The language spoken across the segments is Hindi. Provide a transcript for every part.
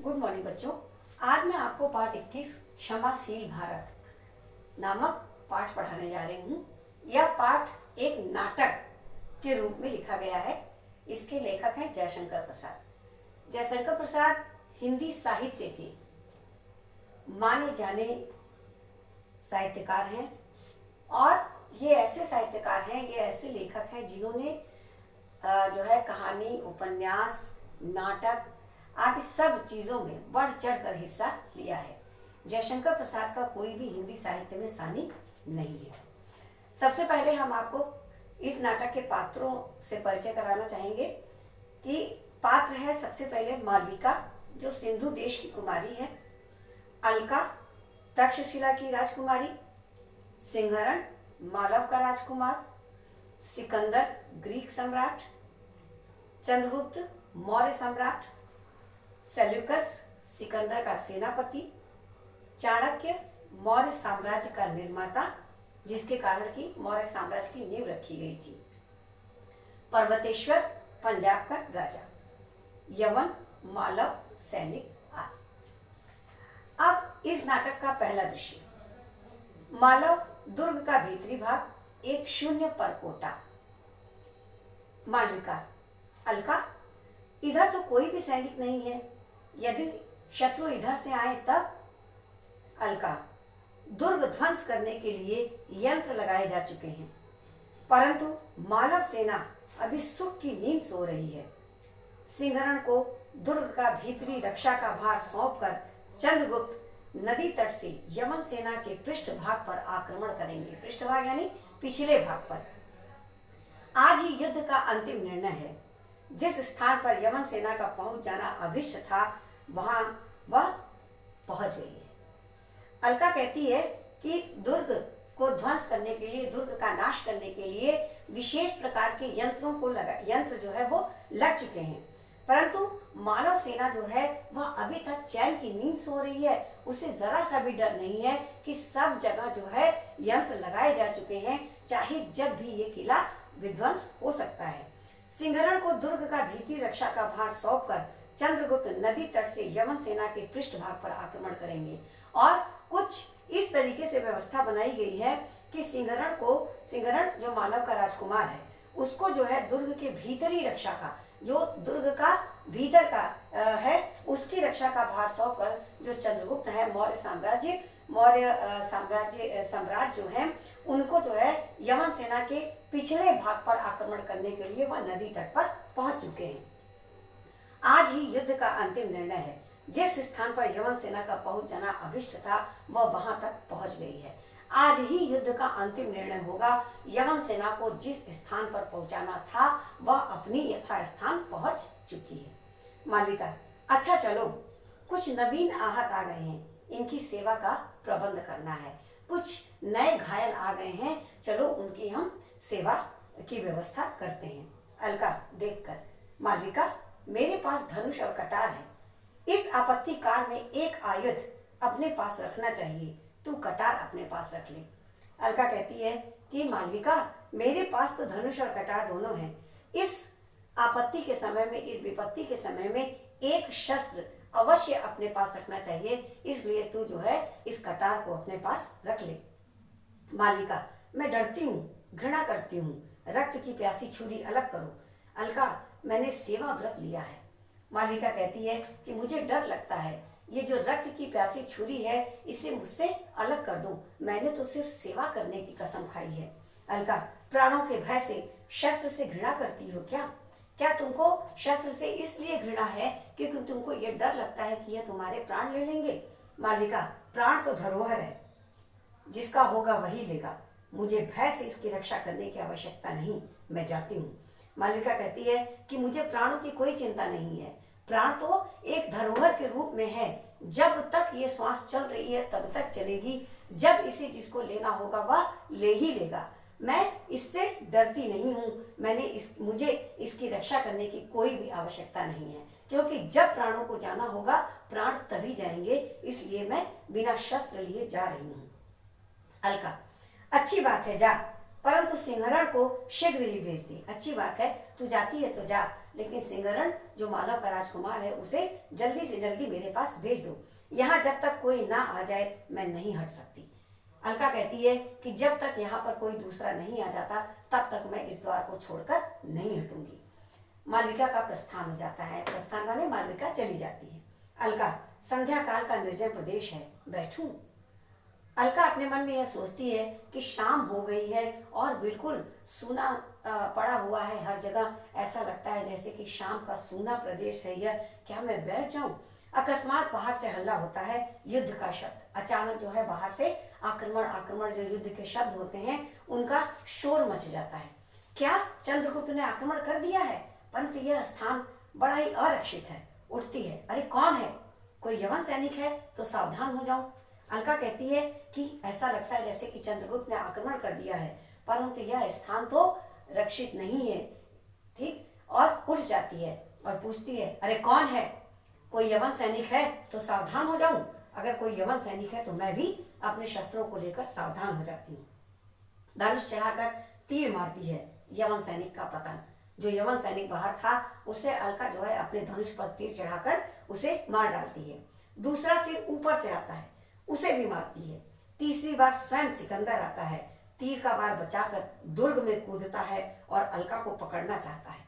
गुड मॉर्निंग बच्चों। आज मैं आपको पाठ 21 क्षमाशील भारत नामक पाठ पढ़ाने जा रही हूँ। यह पाठ एक नाटक के रूप में लिखा गया है। इसके लेखक हैं जयशंकर प्रसाद। जयशंकर प्रसाद हिंदी साहित्य के माने जाने साहित्यकार हैं और ये ऐसे साहित्यकार हैं, ये ऐसे लेखक हैं जिन्होंने जो है कहानी, उपन्यास, नाटक आदि सब चीज़ों में बढ़ चढ़ कर हिस्सा लिया है। जयशंकर प्रसाद का कोई भी हिंदी साहित्य में सानी नहीं है। सबसे पहले हम आपको इस नाटक के पात्रों से परिचय कराना चाहेंगे कि पात्र है सबसे पहले मालविका, जो सिंधु देश की कुमारी है। अलका तक्षशिला की राजकुमारी। सिंहरण मालव का राजकुमार। सिकंदर ग्रीक सम्राट। चंद्रगुप्त मौर्य सम्राट। सेल्यूकस सिकंदर का सेनापति। चाणक्य मौर्य साम्राज्य का निर्माता, जिसके कारण की मौर्य साम्राज्य की नींव रखी गई थी। पर्वतेश्वर पंजाब का राजा। यवन मालव सैनिक आदि। अब इस नाटक का पहला दृश्य। मालव दुर्ग का भीतरी भाग, एक शून्य परकोटा। मालविका, अलका, इधर तो कोई भी सैनिक नहीं है, यदि शत्रु इधर से आए तब। अलका, दुर्ग ध्वंस करने के लिए यंत्र लगाए जा चुके हैं, परंतु मालव सेना अभी सुख की नींद सो रही है। सिंहरण को दुर्ग का भीतरी रक्षा का भार सौंपकर चंद्रगुप्त नदी तट से यमन सेना के पृष्ठभाग पर आक्रमण करेंगे। पृष्ठभाग यानी पिछले भाग पर। आज ही युद्ध का अंतिम निर्णय है। जिस स्थान पर यमन सेना का पहुंच जाना अभिष्ट था, वहां वह पहुंच गई है। अलका कहती है कि दुर्ग को ध्वंस करने के लिए, दुर्ग का नाश करने के लिए विशेष प्रकार के यंत्र जो है वो लग चुके हैं, परंतु मानव सेना जो है वह अभी तक चैन की नींद सो रही है। उसे जरा सा भी डर नहीं है कि सब जगह जो है यंत्र लगाए जा चुके हैं, चाहे जब भी ये किला विध्वंस हो सकता है। सिंहरण को दुर्ग का भीतरी रक्षा का भार सौंपकर चंद्रगुप्त नदी तट से यमन सेना के पृष्ठभाग पर आक्रमण करेंगे और कुछ इस तरीके से व्यवस्था बनाई गई है कि सिंहरण जो मालव का राजकुमार है, उसको जो है दुर्ग के भीतरी रक्षा का, जो दुर्ग का भीतर का है, उसकी रक्षा का भार सौंपकर जो चंद्रगुप्त है, मौर्य साम्राज्य सम्राट जो है, उनको जो है यमन सेना के पिछले भाग पर आक्रमण करने के लिए वह नदी तट पर पहुंच चुके हैं। आज ही युद्ध का अंतिम निर्णय है। जिस स्थान पर यमन सेना का पहुंच जाना अभिष्ट था, वह वहां तक पहुंच गई है। आज ही युद्ध का अंतिम निर्णय होगा। यमन सेना को जिस स्थान पर पहुंचाना था, वह अपनी यथास्थान पहुंच चुकी है। मालविका, अच्छा चलो, कुछ नवीन आहत आ गए हैं, इनकी सेवा का प्रबंध करना है। कुछ नए घायल आ गए हैं, चलो उनकी हम सेवा की व्यवस्था करते हैं। अलका देखकर, मालविका, मेरे पास धनुष और कटार है। इस आपत्ति काल में एक आयुध अपने पास रखना चाहिए, तू कटार अपने पास रख ले। अलका कहती है कि मालविका, मेरे पास तो धनुष और कटार दोनों हैं। इस आपत्ति के समय में, इस विपत्ति के समय में एक शस्त्र अवश्य अपने पास रखना चाहिए, इसलिए तू जो है इस कटार को अपने पास रख ले। मालविका, मैं डरती हूँ, घृणा करती हूँ, रक्त की प्यासी छुरी अलग करो। अलका, मैंने सेवा व्रत लिया है। मालविका कहती है कि मुझे डर लगता है, ये जो रक्त की प्यासी छुरी है, इसे मुझसे अलग कर दो, मैंने तो सिर्फ सेवा करने की कसम खाई है। अलका, प्राणों के भय से शस्त्र से घृणा करती हो क्या? क्या तुमको शस्त्र से इसलिए घृणा है क्योंकि तुमको ये डर लगता है कि यह तुम्हारे प्राण ले लेंगे? मालविका, प्राण तो धरोहर है, जिसका होगा वही लेगा। मुझे भय से इसकी रक्षा करने की आवश्यकता नहीं, मैं जाती हूँ। मालविका कहती है कि मुझे प्राणों की कोई चिंता नहीं है। प्राण तो एक धरोहर के रूप में है, जब तक ये श्वास चल रही है तब तक चलेगी, जब इसे जिसको लेना होगा वह ले ही लेगा। मैं इससे डरती नहीं हूँ, मुझे इसकी रक्षा करने की कोई भी आवश्यकता नहीं है, क्योंकि जब प्राणों को जाना होगा प्राण तभी जाएंगे, इसलिए मैं बिना शस्त्र लिए जा रही हूँ। अलका, अच्छी बात है, जा, परंतु सिंहरण को शीघ्र ही भेज दे। अच्छी बात है, तू जाती है तो जा, लेकिन सिंहरण जो मालव का राजकुमार है उसे जल्दी से जल्दी मेरे पास भेज दो। यहाँ जब तक कोई ना आ जाए मैं नहीं हट सकती। अलका कहती है कि जब तक यहाँ पर कोई दूसरा नहीं आ जाता तब तक मैं इस द्वार को छोड़कर नहीं हटूंगी। मालविका का प्रस्थान हो जाता है। प्रस्थान माने मालविका चली जाती है। अलका, संध्या काल का निर्जन प्रदेश है, बैठूं? अलका अपने मन में यह सोचती है कि शाम हो गई है और बिल्कुल सूना पड़ा हुआ है हर जगह। ऐसा लगता है जैसे कि शाम का सूना प्रदेश है यह। क्या मैं बैठ जाऊं? अकस्मात बाहर से हल्ला होता है, युद्ध का शब्द। अचानक जो है बाहर से आक्रमण जो युद्ध के शब्द होते हैं उनका शोर मच जाता है। क्या चंद्रगुप्त ने आक्रमण कर दिया है? परंतु यह स्थान बड़ा ही अरक्षित है। उठती है, अरे कौन है? कोई यवन सैनिक है तो सावधान हो जाऊं। अलका कहती है कि ऐसा लगता है जैसे कि चंद्रगुप्त ने आक्रमण कर दिया है, परंतु यह स्थान तो रक्षित नहीं है। ठीक, और उठ जाती है और पूछती है, अरे कौन है? कोई यवन सैनिक है तो सावधान हो जाऊं। अगर कोई यवन सैनिक है तो मैं भी अपने शस्त्रों को लेकर सावधान हो जाती हूँ। धनुष चढ़ाकर तीर मारती है। यवन सैनिक का पतन। जो यवन सैनिक बाहर था उसे अलका जो है अपने धनुष पर तीर चढ़ाकर उसे मार डालती है। दूसरा फिर ऊपर से आता है, उसे भी मारती है। तीसरी बार स्वयं सिकंदर आता है, तीर का वार बचाकर दुर्ग में कूदता है और अलका को पकड़ना चाहता है।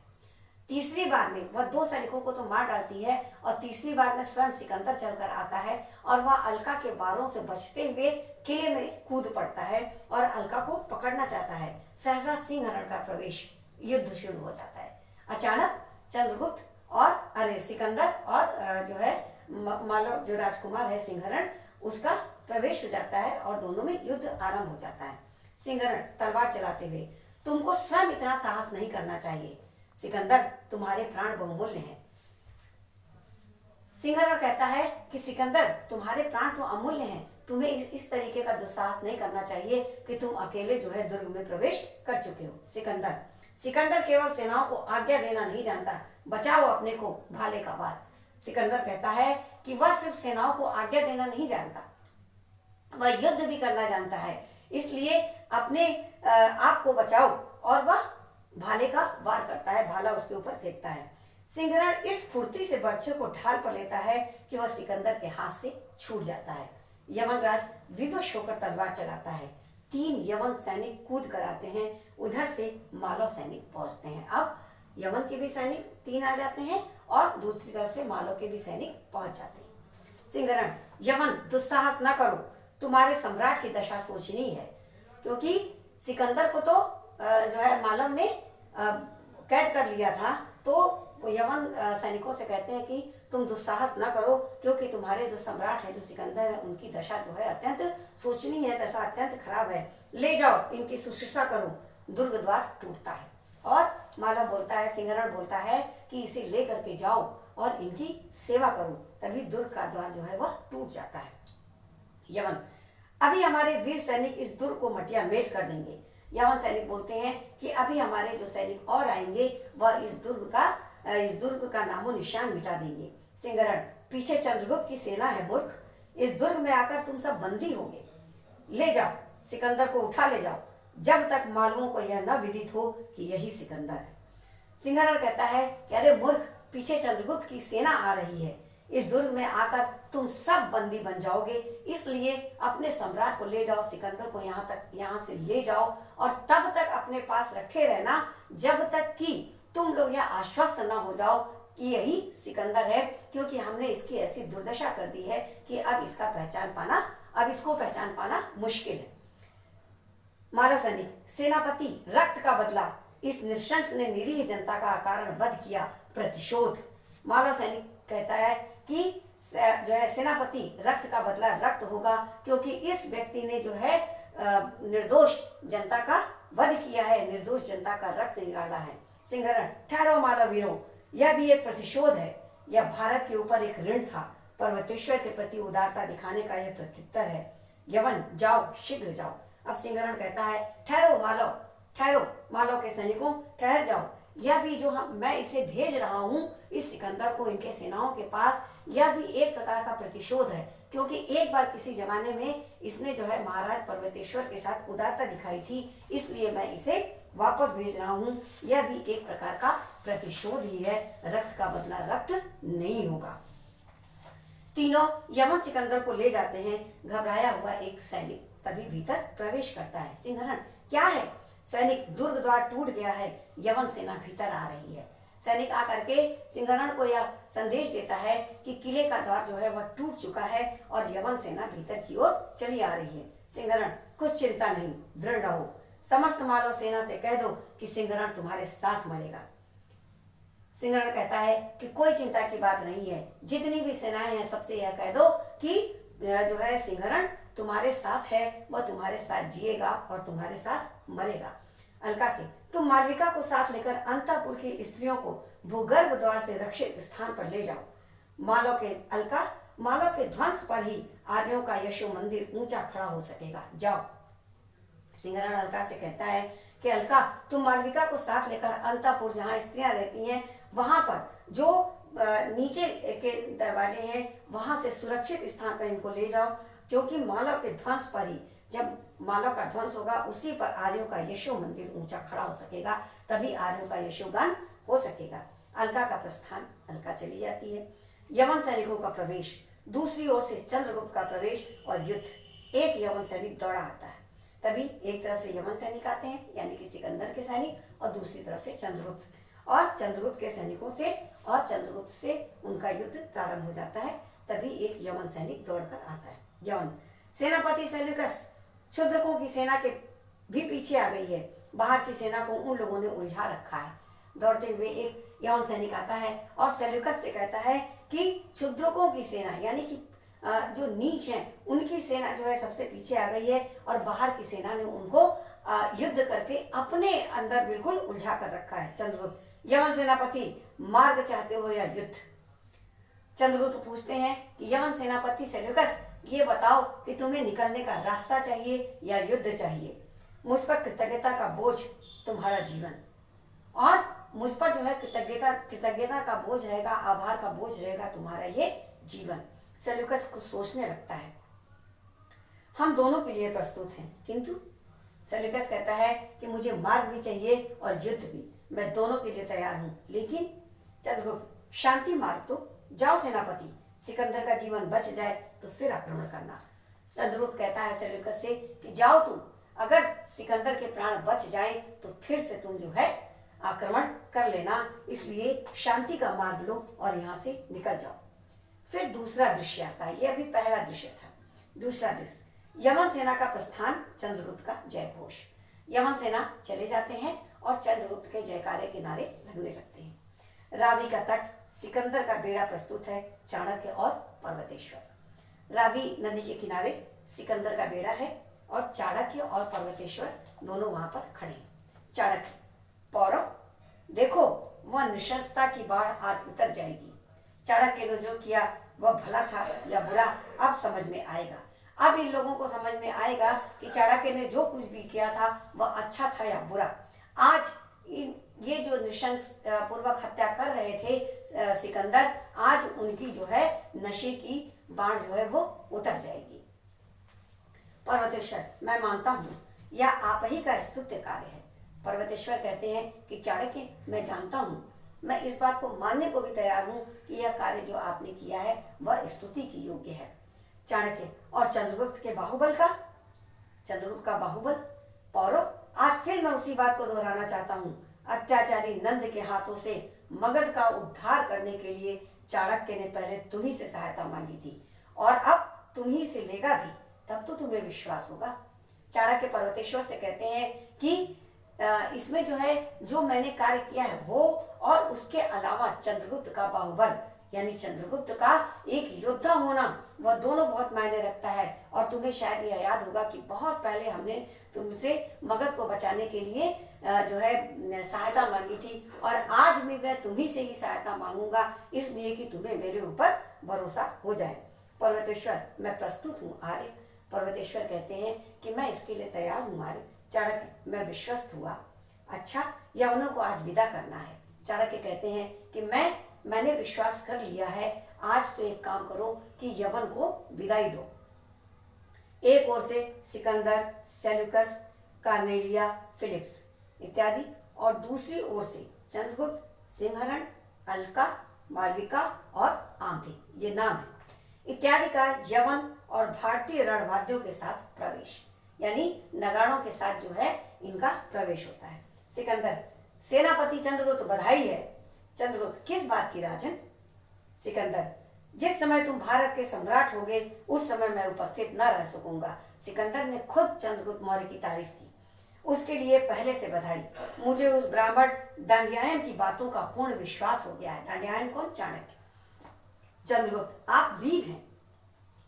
तीसरी बार में वह 2 सैनिकों को तो मार डालती है और तीसरी बार में स्वयं सिकंदर चलकर आता है और वह अलका के वारों से बचते हुए किले में कूद पड़ता है और अलका को पकड़ना चाहता है। सहसा सिंहरण का प्रवेश, युद्ध शुरू हो जाता है। अचानक चंद्रगुप्त और सिकंदर और जो है मालव जो राजकुमार है सिंहरण, उसका प्रवेश हो जाता है और दोनों में युद्ध आरंभ हो जाता है। सिंहरण तलवार चलाते हुए, तुमको स्वयं इतना साहस नहीं करना चाहिए सिकंदर, तुम्हारे प्राण बहुमूल्य हैं। सिंहरण कहता है कि सिकंदर तुम्हारे प्राण तो अमूल्य हैं, तुम्हें इस तरीके का दुस्साहस नहीं करना चाहिए कि तुम अकेले जो है दुर्ग में प्रवेश कर चुके हो। सिकंदर केवल सेनाओं को आज्ञा देना नहीं जानता, बचाओ अपने को भाले का वार। सिकंदर कहता है कि वह सिर्फ सेनाओं को आज्ञा देना नहीं जानता, वह युद्ध भी करना जानता है, इसलिए अपने आप को बचाओ। और वह भाले का वार करता है, भाला उसके ऊपर फेंकता है। सिंहरण इस फुर्ती से बर्छे को ढाल पर लेता है कि वह सिकंदर के हाथ से छूट जाता है। यवनराज विवश होकर तलवार चलाता है। 3 यवन सैनिक कूद कर आते हैं। उधर से मालव सैनिक पहुंचते हैं। अब यवन के भी सैनिक 3 आ जाते हैं और दूसरी तरफ से मालव के भी सैनिक पहुंच जाते हैं। सिंहरण, यवन दुस्साहस न करो, तुम्हारे सम्राट की दशा सोचनी है। क्योंकि सिकंदर को तो जो है मालव ने कैद कर लिया था, तो यवन सैनिकों से कहते हैं कि तुम दुस्साहस न करो, क्योंकि तुम्हारे जो सम्राट है जो सिकंदर है उनकी दशा जो है अत्यंत सोचनीय है, दशा अत्यंत खराब है। ले जाओ, इनकी शुश्रूषा करो। दुर्ग द्वार टूटता है और मालव बोलता है, सिंहरण बोलता है कि इसे ले करके जाओ और इनकी सेवा करो। तभी दुर्ग का द्वार जो है वह टूट जाता है। यवन, अभी हमारे वीर सैनिक इस दुर्ग को मटिया मेट कर देंगे। यवन सैनिक बोलते हैं कि अभी हमारे जो सैनिक और आएंगे वह इस दुर्ग का नामो निशान मिटा देंगे। सिंहरण, पीछे चंद्रगुप्त की सेना है मूर्ख, इस दुर्ग में आकर तुम सब बंदी होंगे। ले जाओ, सिकंदर को उठा ले जाओ, जब तक मालवों को यह न विदित हो कि यही सिकंदर है। सिंहरण कहता है कि अरे मूर्ख, पीछे चंद्रगुप्त की सेना आ रही है, इस दुर्ग में आकर तुम सब बंदी बन जाओगे, इसलिए अपने सम्राट को ले जाओ, सिकंदर को यहाँ से ले जाओ और तब तक अपने पास रखे रहना जब तक कि तुम लोग यह आश्वस्त न हो जाओ कि यही सिकंदर है, क्योंकि हमने इसकी ऐसी दुर्दशा कर दी है कि अब इसको पहचान पाना मुश्किल है। मालव सैनिक, सेनापति, रक्त का बदला, इस नृशंस ने निरीह जनता का कारण वध किया, प्रतिशोध। मालव सैनिक कहता है कि जो है सेनापति, रक्त का बदला रक्त होगा, क्योंकि इस व्यक्ति ने जो है निर्दोष जनता का वध किया है, निर्दोष जनता का रक्त निकाला है। सिंहरण, ठहरो मालव वीरों, यह भी एक प्रतिशोध है, यह भारत के ऊपर एक ऋण था, पर्वतेश्वर के प्रति उदारता दिखाने का यह प्रत्युत्तर है। यवन, जाओ, शीघ्र जाओ। अब सिंहरण कहता है, ठहरो मालव के सैनिकों, ठहर जाओ, यह भी जो मैं इसे भेज रहा हूँ इस सिकंदर को इनके सेनाओं के पास, यह भी एक प्रकार का प्रतिशोध है, क्योंकि एक बार किसी जमाने में इसने जो है महाराज पर्वतेश्वर के साथ उदारता दिखाई थी, इसलिए मैं इसे वापस भेज रहा हूँ। यह भी एक प्रकार का प्रतिशोध ही है, रक्त का बदला रक्त नहीं होगा। तीनों यमन सिकंदर को ले जाते हैं। घबराया हुआ एक सैनिक तभी भीतर प्रवेश करता है। सिंहरण क्या है? सैनिक, दुर्ग द्वार टूट गया है, यमन सेना भीतर आ रही है। सैनिक आकर के सिंहरण को यह संदेश देता है कि किले का द्वार जो है वह टूट चुका है और यमन सेना भीतर की ओर चली आ रही है। सिंहरण, कुछ चिंता नहीं, दृढ़ रहो। समस्त मालव सेना से कह दो कि सिंहरण तुम्हारे साथ मरेगा। सिंहरण कहता है कि कोई चिंता की बात नहीं है, जितनी भी सेनाएं हैं सबसे यह कह दो कि जो है सिंहरण तुम्हारे साथ है, वह तुम्हारे साथ जिएगा और तुम्हारे साथ मरेगा। अलका से, तुम मालविका को साथ लेकर अंतःपुर की स्त्रियों को भूगर्भ द्वार से रक्षित स्थान पर ले जाओ। मालव के ध्वंस पर ही आर्यों का यशो मंदिर ऊंचा खड़ा हो सकेगा, जाओ। सिंहरण अलका से कहता है कि अलका, तुम मालविका को साथ लेकर अंतःपुर जहाँ स्त्रियां रहती हैं वहां पर जो नीचे के दरवाजे हैं वहां से सुरक्षित स्थान पर इनको ले जाओ, क्योंकि मालव के ध्वंस पर ही, जब मालव का ध्वंस होगा उसी पर आर्यों का यशो मंदिर ऊंचा खड़ा हो सकेगा, तभी आर्यों का यशोगान हो सकेगा। अलका का प्रस्थान, अलका चली जाती है। यमन सैनिकों का प्रवेश, दूसरी ओर से चंद्रगुप्त का प्रवेश और युद्ध। एक यमन सैनिक दौड़ा आता है, तभी एक तरफ से यमन सैनिक आते हैं यानी कि सिकंदर के सैनिक, और दूसरी तरफ से चंद्रगुप्त, और चंद्रगुप्त के सैनिकों से और चंद्रगुप्त से उनका युद्ध प्रारंभ हो जाता है। तभी एक यमन सैनिक दौड़कर आता है। यमन सेनापति सेल्यूकस क्षुद्रकों की सेना के भी पीछे आ गई है। बाहर की सेना को उन लोगों ने उलझा रखा है। दौड़ते हुए एक यमन सैनिक आता है और सेल्यूकस से कहता है कि क्षुद्रकों की सेना यानी कि जो नीच हैं उनकी सेना जो है सबसे पीछे आ गई है और बाहर की सेना ने उनको युद्ध करके अपने अंदर बिल्कुल उलझा कर रखा है। चंद्रगुप्त, यमन सेनापति, मार्ग चाहते हो या युद्ध? चंद्रगुप्त पूछते हैं कि यमन सेनापति सेल्यूकस, ये बताओ कि तुम्हें निकलने का रास्ता चाहिए या युद्ध चाहिए? मुझ पर कृतज्ञता का बोझ तुम्हारा जीवन, और मुझ पर जो है कृतज्ञता का बोझ रहेगा, आभार का बोझ रहेगा तुम्हारा ये जीवन। सेल्यूकस को सोचने लगता है। हम दोनों के लिए प्रस्तुत हैं, किंतु सेल्यूकस कहता है कि मुझे मार्ग भी चाहिए और युद्ध भी, मैं दोनों के लिए तैयार हूं। लेकिन चंद्रगुप्त, शांति मार्ग तो, जाओ सेनापति, सिकंदर का जीवन बच जाए तो फिर आक्रमण करना। चंद्रगुप्त कहता है सेल्यूकस से कि जाओ तुम, अगर सिकंदर के प्राण बच जाए तो फिर से तुम जो है आक्रमण कर लेना, इसलिए शांति का मार्ग लो और यहाँ से निकल जाओ। फिर दूसरा दृश्य आता है, ये अभी पहला दृश्य था। दूसरा दृश्य, यमन सेना का प्रस्थान, चंद्रगुप्त का जयघोष। यमन सेना चले जाते हैं और चंद्रगुप्त के जयकारे के नारे लगने लगते हैं। रावी का तट, सिकंदर का बेड़ा प्रस्तुत है, चाणक्य और पर्वतेश्वर। रावी नदी के किनारे सिकंदर का बेड़ा है और चाणक्य और पर्वतेश्वर दोनों वहां पर खड़े हैं। चाणक्य, पौरव देखो, वह नृशंसता की बाढ़ आज उतर जाएगी। चाणक्य ने जो किया वह भला था या बुरा, अब समझ में आएगा। अब इन लोगों को समझ में आएगा कि चाणक्य ने जो कुछ भी किया था वह अच्छा था या बुरा। आज ये जो नृशंस पूर्वक हत्या कर रहे थे सिकंदर, आज उनकी जो है नशे की बाढ़ जो है वो उतर जाएगी। पर्वतेश्वर, मैं मानता हूँ यह आप ही का स्तुत्य कार्य है। पर्वतेश्वर कहते हैं कि चाणक्य, मैं जानता हूँ, मैं इस बात को मानने को भी तैयार हूँ कि यह कार्य जो आपने किया है वह स्तुति की योग्य है। चाणक्य, और चंद्रगुप्त के बाहुबल का? चंद्रगुप्त का बाहुबल, पौरव, आज फिर मैं उसी बात को दोहराना चाहता हूँ। अत्याचारी नंद के हाथों से मगध का उद्धार करने के लिए चाणक्य ने पहले तुम्ही से सहायता मांगी थी और अब तुम्ही से लेगा भी, तब तो तुम्हें विश्वास होगा। चाणक्य पर्वतेश्वर से कहते हैं कि इसमें जो है जो मैंने कार्य किया है वो, और उसके अलावा चंद्रगुप्त का बाहुबल यानी चंद्रगुप्त का एक योद्धा होना, वह दोनों बहुत मायने रखता है। और तुम्हें शायद यह याद होगा कि बहुत पहले हमने तुमसे मगध को बचाने के लिए जो है सहायता मांगी थी, और आज भी मैं तुम्ही से ही सहायता मांगूंगा, इसलिए कि तुम्हें मेरे ऊपर भरोसा हो जाए। पर्वतेश्वर, मैं प्रस्तुत हूँ आर्य। पर्वतेश्वर कहते हैं कि मैं इसके लिए तैयार हूँ आर्य। चाणक्य, मैं विश्वस्त हुआ। अच्छा, यवनों को आज विदा करना है। चाणक्य कहते हैं कि मैंने विश्वास कर लिया है, आज तो एक काम करो कि यवन को विदाई दो। एक ओर से सिकंदर, सेल्यूकस, कार्नेलिया, फिलिप्स इत्यादि, और दूसरी ओर से चंद्रगुप्त, सिंहरण, अलका, मालविका और आंधी, ये नाम है, इत्यादि का यवन और भारतीय रणवाद्यों के साथ प्रवेश, यानी नगाड़ों के साथ जो है इनका प्रवेश होता है। सिकंदर, सेनापति चंद्रगुप्त बधाई है। चंद्रगुप्त, किस बात की राजन? सिकंदर, जिस समय तुम भारत के सम्राट होगे उस समय मैं उपस्थित न रह सकूंगा। सिकंदर ने खुद चंद्रगुप्त मौर्य की तारीफ की, उसके लिए पहले से बधाई। मुझे उस ब्राह्मण दंड्यायन की बातों का पूर्ण विश्वास हो गया है। दंड्यायन कौन? चाणक्य। चंद्रगुप्त, आप वीर हैं।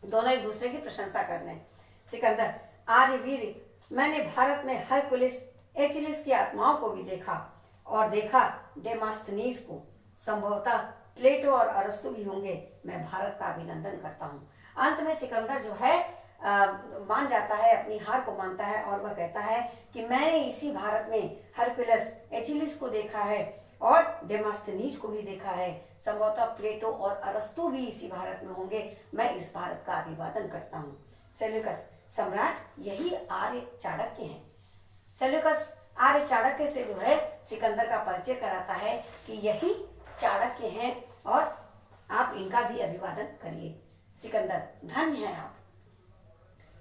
दोनों एक दूसरे की प्रशंसा कर रहे हैं। सिकंदर, आर्य वीर, मैंने भारत में हरकुलिस, एचिलिस की आत्माओं को भी देखा और देखा डेमास्थनीज को, संभवतः प्लेटो और अरस्तु भी होंगे। मैं भारत का अभिनंदन करता हूँ। अंत में सिकंदर जो है मान जाता है, अपनी हार को मानता है और वह कहता है कि मैंने इसी भारत में हरकुलस, एचिलिस को देखा है और डेमास्थनीज को भी देखा है, संभवतः प्लेटो और अरस्तु भी इसी भारत में होंगे। मैं इस भारत का अभिवादन करता हूँ। सेल्यूकस, सम्राट यही आर्य चाणक्य हैं। सेल्यूकस आर्य चाणक्य से जो है सिकंदर का परिचय कराता है कि यही चाणक्य हैं और आप इनका भी अभिवादन करिए। सिकंदर, धन्य है आप।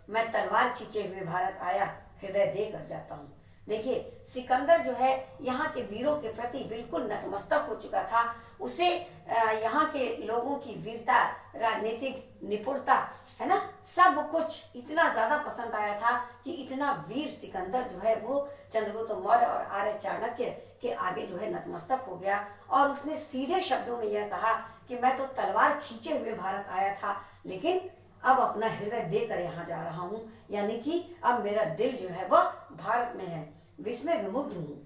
मैं तलवार खींचे हुए भारत आया, हृदय देकर जाता हूँ। देखिए, सिकंदर जो है यहाँ के वीरों के प्रति बिल्कुल नतमस्तक हो चुका था। उसे यहाँ के लोगों की वीरता, राजनीतिक निपुणता, है ना, सब कुछ इतना ज्यादा पसंद आया था कि इतना वीर सिकंदर जो है वो चंद्रगुप्त मौर्य और आर्य चाणक्य के आगे जो है नतमस्तक हो गया और उसने सीधे शब्दों में यह कहा कि मैं तो तलवार खींचे हुए भारत आया था, लेकिन अब अपना हृदय देकर यहाँ जा रहा हूँ, यानी कि अब मेरा दिल जो है वह भारत में है। विस्मय विमुग्ध हूँ।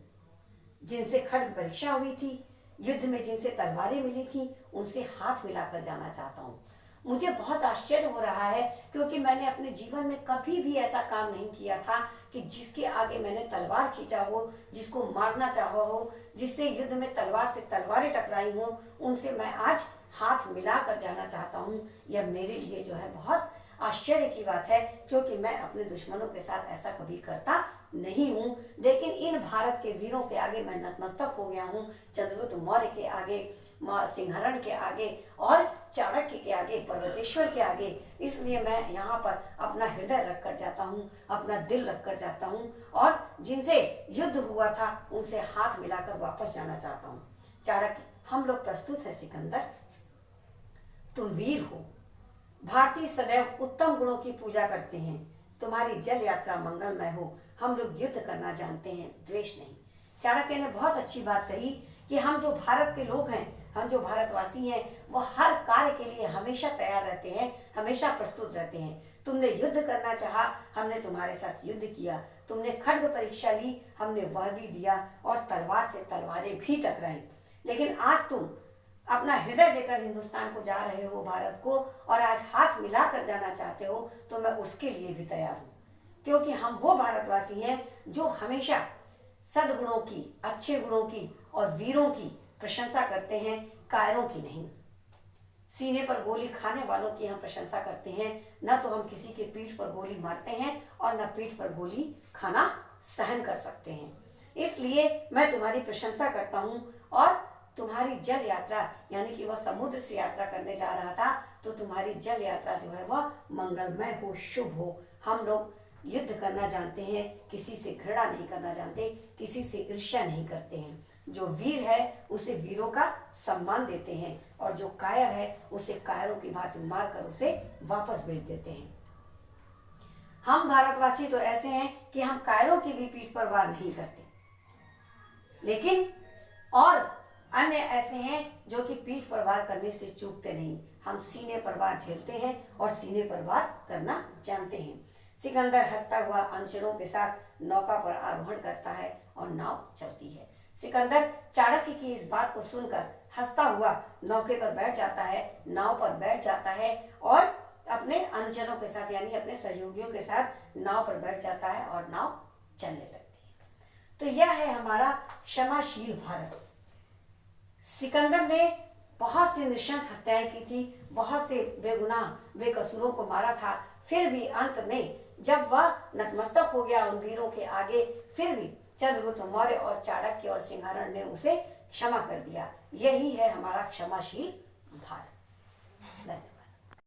जिनसे खड्ग परीक्षा हुई थी, युद्ध में जिनसे तलवारें मिली थी, उनसे हाथ मिलाकर जाना चाहता हूँ। मुझे बहुत आश्चर्य हो रहा है क्योंकि मैंने अपने जीवन में कभी भी ऐसा काम नहीं किया था कि जिसके आगे मैंने तलवार खींचा हो, जिसको मारना चाहा हो, जिससे युद्ध में तलवार से तलवारें टकराई हों, उनसे मैं आज हाथ मिलाकर जाना चाहता हूँ। यह मेरे लिए जो है बहुत आश्चर्य की बात है क्योंकि मैं अपने दुश्मनों के साथ ऐसा कभी करता नहीं हूँ, लेकिन इन भारत के वीरों के आगे मैं नतमस्तक हो गया हूँ। चंद्रगुप्त मौर्य के आगे, सिंहरण के आगे और चाणक्य के आगे, पर्वतेश्वर के आगे, इसलिए मैं यहाँ पर अपना हृदय रख कर जाता हूँ, अपना दिल रख कर जाता हूँ और जिनसे युद्ध हुआ था उनसे हाथ मिलाकर वापस जाना चाहता हूँ। चाणक्य, हम लोग प्रस्तुत है सिकंदर, तुम वीर हो। भारतीय सदैव उत्तम गुणों की पूजा करते हैं। तुम्हारी जल यात्रा मंगलमय हो। हम लोग युद्ध करना जानते हैं, द्वेष नहीं। चाणक्य ने बहुत अच्छी बात कही कि हम जो भारत के लोग हैं, हम जो भारतवासी हैं, वो हर कार्य के लिए हमेशा तैयार रहते हैं, हमेशा प्रस्तुत रहते हैं। तुमने युद्ध करना चाहा, हमने तुम्हारे साथ युद्ध किया। तुमने खड्ग परीक्षा ली, हमने वह भी दिया और तलवार से तलवारें भी टकराई। लेकिन आज तुम अपना हृदय देकर हिंदुस्तान को जा रहे हो, भारत को, और आज हाथ मिलाकर जाना चाहते हो, तो मैं उसके लिए भी तैयार हूँ, क्योंकि हम वो भारतवासी हैं जो हमेशा सद्गुणों की, अच्छे गुणों की और वीरों की प्रशंसा करते हैं, कायरों की नहीं। सीने पर गोली खाने वालों की हम प्रशंसा करते हैं, न तो हम किसी के पीठ पर गोली मारते हैं और न पीठ पर गोली खाना सहन कर सकते हैं। इसलिए मैं तुम्हारी प्रशंसा करता हूँ और तुम्हारी जल यात्रा, यानी कि वह समुद्र से यात्रा करने जा रहा था, तो तुम्हारी जल यात्रा जो है वह मंगलमय हो, शुभ हो। हम लोग युद्ध करना जानते हैं, किसी से घृणा नहीं करना जानते, किसी से ईर्ष्या नहीं करते हैं। जो वीर है उसे वीरों का सम्मान देते हैं और जो कायर है उसे कायरों की भांति मारकर उसे वापस भेज देते हैं। हम भारतवासी तो ऐसे हैं कि हम कायरों की भी पीठ पर वार नहीं करते, लेकिन और अन्य ऐसे हैं जो कि पीठ पर वार करने से चूकते नहीं। हम सीने पर वार झेलते हैं और सीने पर वार करना जानते हैं। सिकंदर हंसता हुआ अनुचरों के साथ नौका पर आरोहण करता है और नाव चलती है। सिकंदर चाणक्य की इस बात को सुनकर हंसता हुआ नौके पर बैठ जाता है, नाव पर बैठ जाता है और अपने अनुचरों के साथ, यानी अपने सहयोगियों के साथ नाव पर बैठ जाता है और नाव चलने लगती है। तो यह है हमारा क्षमाशील भारत। सिकंदर ने बहुत सी नृशंस हत्याएं की थी, बहुत से बेगुनाह बेकसूरों को मारा था, फिर भी अंत में जब वह नतमस्तक हो गया उन वीरों के आगे, फिर भी चंद्रगुप्त मौर्य और चाणक्य और सिंहरण ने उसे क्षमा कर दिया। यही है हमारा क्षमाशील भारत।